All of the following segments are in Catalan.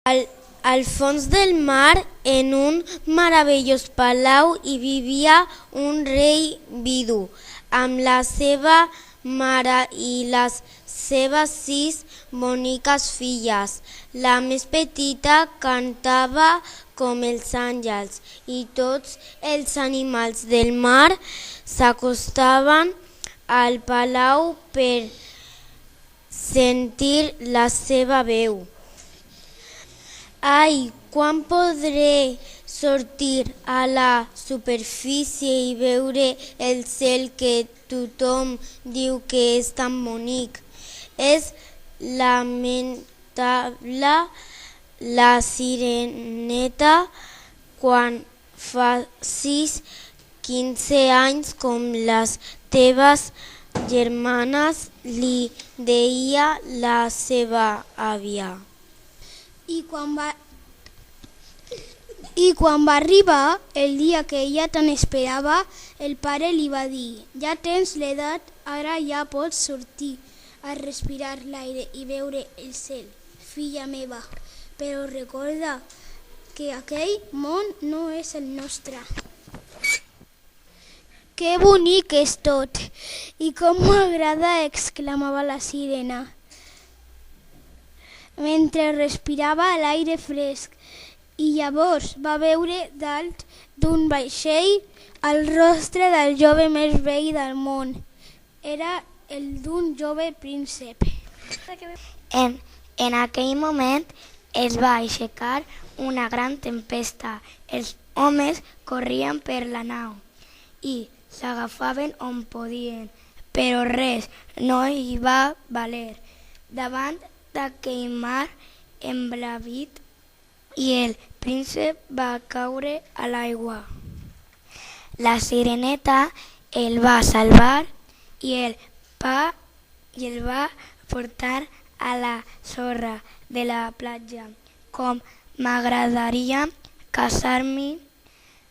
Al fons del mar, en un meravellós palau, hi vivia un rei vidu, amb la seva mare i les seves 6 boniques filles. La més petita cantava com els àngels i tots els animals del mar s'acostaven al palau per sentir la seva veu. Ai, quan podré sortir a la superfície i veure el cel que tothom diu que és tan bonic. És lamentable. La sireneta, quan facis 15 anys com les teves germanes, li deia la seva àvia. I quan va arribar el dia que ella tant esperava, el pare li va dir: ja tens l'edat, ara ja pots sortir a respirar l'aire i veure el cel, filla meva, però recorda que aquell món no és el nostre. Que bonic és tot! I com m'agrada! Exclamava la sirena, mentre respirava l'aire fresc, i llavors va veure dalt d'un vaixell el rostre del jove més vell del món. Era el d'un jove príncep. En aquell moment es va aixecar una gran tempesta. Els homes corrien per la nau i s'agafaven on podien, però res no hi va valer davant d'aquell mar embravit, i el príncep va caure a l'aigua. La sireneta el va salvar i el va portar a la sorra de la platja. Com m'agradaria casar-m'hi,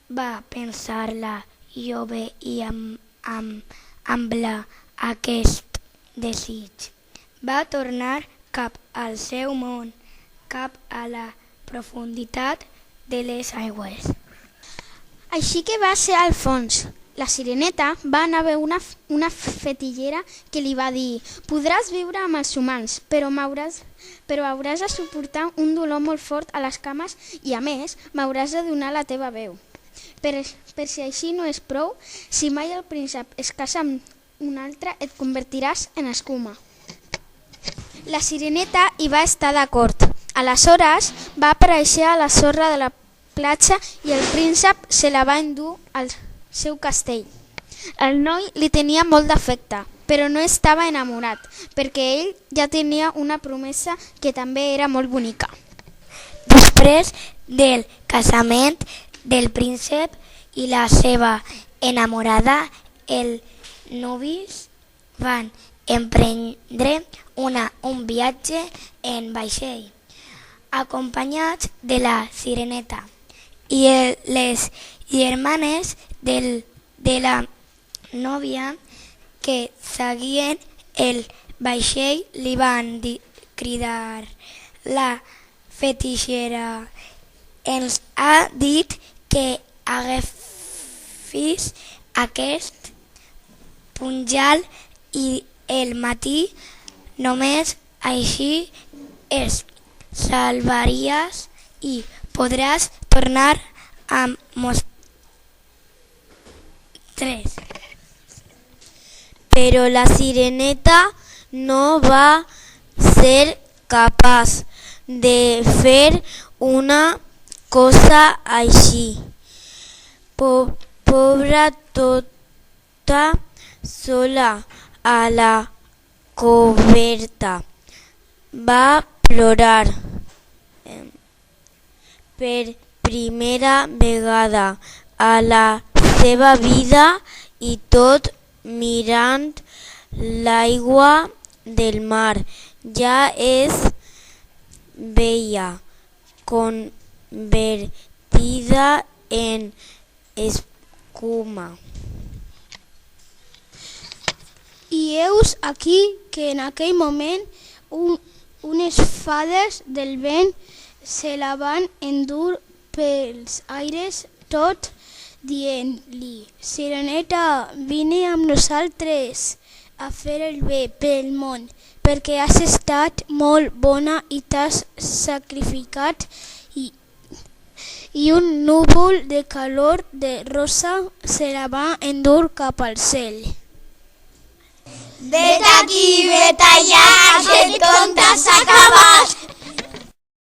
va pensar-la jove i amb aquest desig. Va tornar cap al seu món, cap a la profunditat de les aigües. Així que va ser al fons. La sireneta va anar a veure una fetillera que li va dir: podràs viure amb els humans, però hauràs de suportar un dolor molt fort a les cames i, a més, m'hauràs de donar la teva veu. Per si així no és prou, si mai el príncep es casa amb un altre, et convertiràs en escuma. La sireneta hi va estar d'acord. Aleshores va aparèixer a la sorra de la platja i el príncep se la va endur al seu castell. El noi li tenia molt d'afecte, però no estava enamorat, perquè ell ja tenia una promesa que també era molt bonica. Després del casament del príncep i la seva enamorada, els nuvis van emprendre un viatge en vaixell, acompanyats de la sireneta, i les germanes de la nòvia que seguien el vaixell li van cridar: la fetillera ens ha dit que agafis aquest punxal i el matí només així es salvaries i podràs tornar amb mostres. Però la sireneta no va ser capaç de fer una cosa així. Pobra tota sola a la coberta, va plorar per primera vegada a la seva vida, i tot mirant l'aigua del mar. Ja es veia convertida en escuma. I heus aquí que en aquell moment unes fades del vent se la van endur pels aires tot dient-li: Sireneta, vine amb nosaltres a fer el bé pel món, perquè has estat molt bona i t'has sacrificat i un núvol de calor de rosa se la va endur cap al cel. Vet aquí, vet allà, aquest conte s'ha acabat.